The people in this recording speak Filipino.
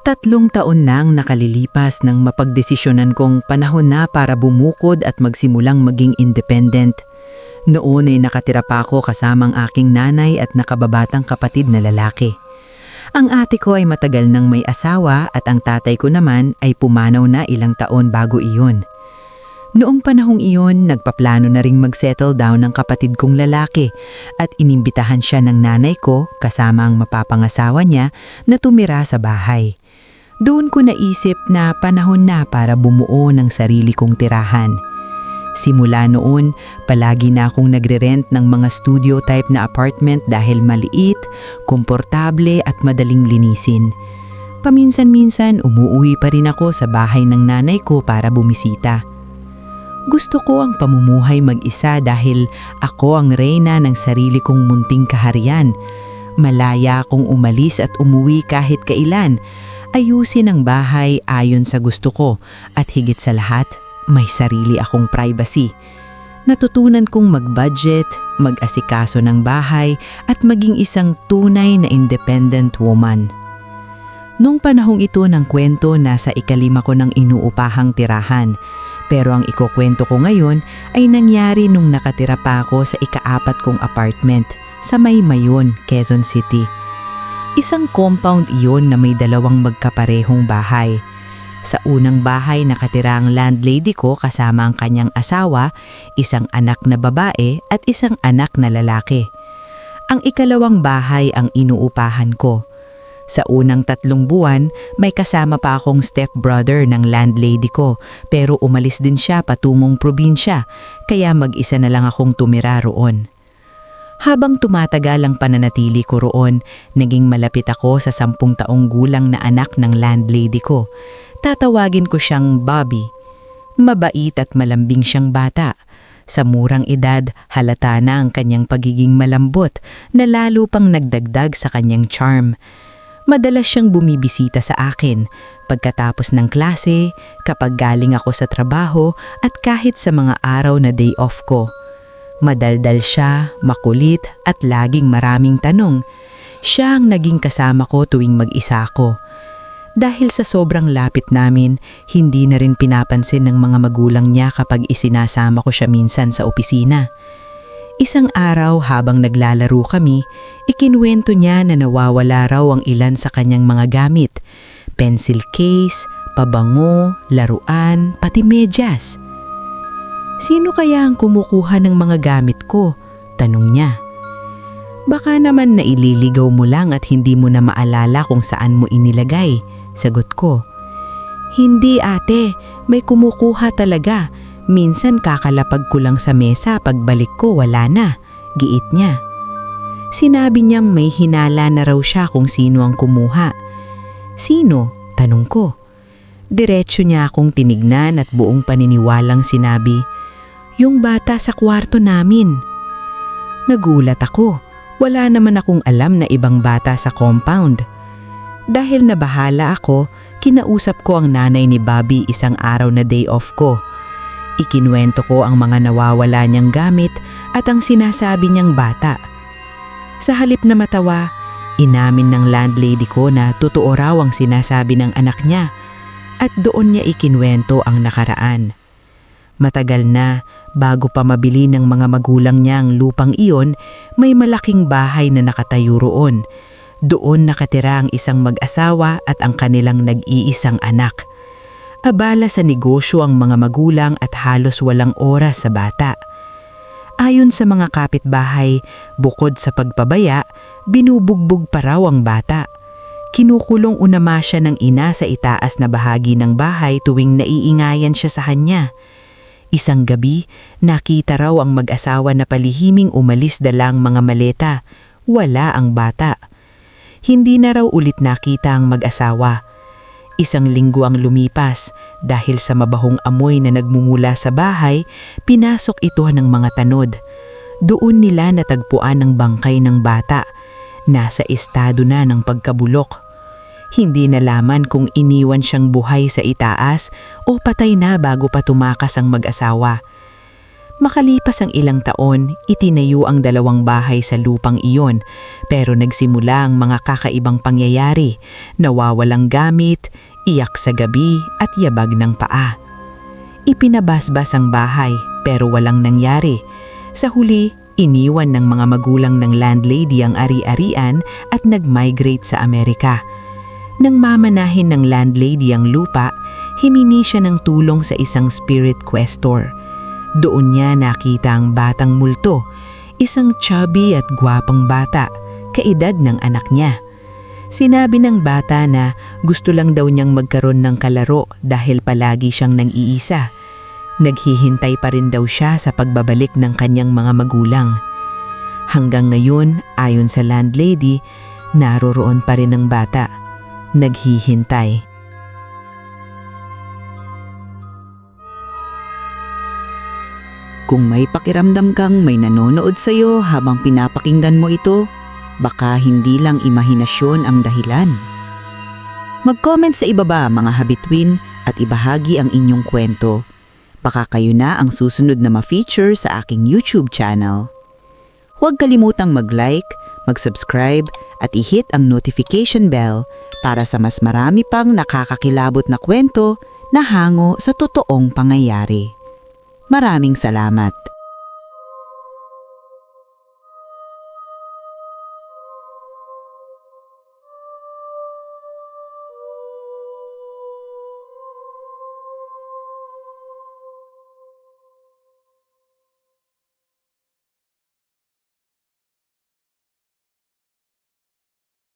3 taon nang nakalilipas nang mapagdesisyonan kong panahon na para bumukod at magsimulang maging independent. Noon ay nakatira pa ako kasamang aking nanay at nakababatang kapatid na lalaki. Ang ate ko ay matagal nang may asawa at ang tatay ko naman ay pumanaw na ilang taon bago iyon. Noong panahong iyon, nagpaplano na ring mag-settle down ng kapatid kong lalaki at inimbitahan siya ng nanay ko kasama ang mapapangasawa niya na tumira sa bahay. Doon ko naisip na panahon na para bumuo ng sarili kong tirahan. Simula noon, palagi na akong nagre-rent ng mga studio type na apartment dahil maliit, komportable at madaling linisin. Paminsan-minsan umuuwi pa rin ako sa bahay ng nanay ko para bumisita. Gusto ko ang pamumuhay mag-isa dahil ako ang reyna ng sarili kong munting kaharian. Malaya akong umalis at umuwi kahit kailan. Ayusin ang bahay ayon sa gusto ko at higit sa lahat, may sarili akong privacy. Natutunan kong mag-budget, mag-asikaso ng bahay at maging isang tunay na independent woman. Nung panahong ito ng kwento, nasa ika-5 ko ng inuupahang tirahan. Pero ang ikukwento ko ngayon ay nangyari nung nakatira pa ako sa ika-4 kong apartment sa Mayon, Quezon City. Isang compound iyon na may 2 magkaparehong bahay. Sa unang bahay nakatira ang landlady ko kasama ang kanyang asawa, isang anak na babae at isang anak na lalaki. Ang ikalawang bahay ang inuupahan ko. Sa unang 3 buwan, may kasama pa akong stepbrother ng landlady ko pero umalis din siya patungong probinsya kaya mag-isa na lang akong tumira roon. Habang tumatagal ang pananatili ko roon, naging malapit ako sa 10 taong gulang na anak ng landlady ko. Tatawagin ko siyang Bobby. Mabait at malambing siyang bata. Sa murang edad, halata na ang kanyang pagiging malambot na lalo pang nagdagdag sa kanyang charm. Madalas siyang bumibisita sa akin pagkatapos ng klase, kapag galing ako sa trabaho at kahit sa mga araw na day off ko. Madaldal siya, makulit at laging maraming tanong. Siya ang naging kasama ko tuwing mag-isa ako. Dahil sa sobrang lapit namin, hindi na rin pinapansin ng mga magulang niya kapag isinasama ko siya minsan sa opisina. Isang araw habang naglalaro kami, ikinuwento niya na nawawala raw ang ilan sa kanyang mga gamit. Pencil case, pabango, laruan, pati medyas. "Sino kaya ang kumukuha ng mga gamit ko?" tanong niya. "Baka naman naililigaw mo lang at hindi mo na maalala kung saan mo inilagay," sagot ko. "Hindi ate, may kumukuha talaga. Minsan kakalapag ko lang sa mesa, pagbalik ko wala na," giit niya. Sinabi niyang may hinala na raw siya kung sino ang kumuha. "Sino?" tanong ko. Diretso niya akong tinignan at buong paniniwalang sinabi, "Yung bata sa kwarto namin." Nagulat ako. Wala naman akong alam na ibang bata sa compound. Dahil nabahala ako, kinausap ko ang nanay ni Bobby isang araw na day off ko. Ikinuwento ko ang mga nawawala niyang gamit at ang sinasabi niyang bata. Sa halip na matawa, inamin ng landlady ko na totoo raw ang sinasabi ng anak niya at doon niya ikinuwento ang nakaraan. Matagal na, bago pa mabili ng mga magulang niya ang lupang iyon, may malaking bahay na nakatayo roon. Doon nakatira ang isang mag-asawa at ang kanilang nag-iisang anak. Abala sa negosyo ang mga magulang at halos walang oras sa bata. Ayon sa mga kapitbahay, bukod sa pagpabaya, binubugbog pa raw ang bata. Kinukulong unama siya ng ina sa itaas na bahagi ng bahay tuwing naiingayan siya sa kanya. Isang gabi, nakita raw ang mag-asawa na palihiming umalis dalang mga maleta. Wala ang bata. Hindi na raw ulit nakita ang mag-asawa. Isang linggo ang lumipas dahil sa mabahong amoy na nagmumula sa bahay, pinasok ito ng mga tanod. Doon nila natagpuan ang bangkay ng bata. Nasa estado na ng pagkabulok. Hindi nalaman kung iniwan siyang buhay sa itaas o patay na bago pa tumakas ang mag-asawa. Makalipas ang ilang taon, itinayo ang 2 bahay sa lupang iyon, pero nagsimula ang mga kakaibang pangyayari, nawawalang gamit, iyak sa gabi at yabag ng paa. Ipinabasbas ang bahay pero walang nangyari. Sa huli, iniwan ng mga magulang ng landlady ang ari-arian at nag-migrate sa Amerika. Nang mamanahin ng landlady ang lupa, himingi siya ng tulong sa isang spirit questor. Doon niya nakita ang batang multo, isang chubby at gwapang bata, kaedad ng anak niya. Sinabi ng bata na gusto lang daw niyang magkaroon ng kalaro dahil palagi siyang nang-iisa. Naghihintay pa rin daw siya sa pagbabalik ng kanyang mga magulang. Hanggang ngayon, ayon sa landlady, naroroon pa rin ang bata. Naghihintay. Kung may pakiramdam kang may nanonood sa'yo habang pinapakinggan mo ito, baka hindi lang imahinasyon ang dahilan. Mag-comment sa ibaba mga habitwin at ibahagi ang inyong kwento. Baka kayo na ang susunod na ma-feature sa aking YouTube channel. Huwag kalimutang mag-like, mag-subscribe at i-hit ang notification bell para sa mas marami pang nakakakilabot na kwento na hango sa totoong pangyayari. Maraming salamat.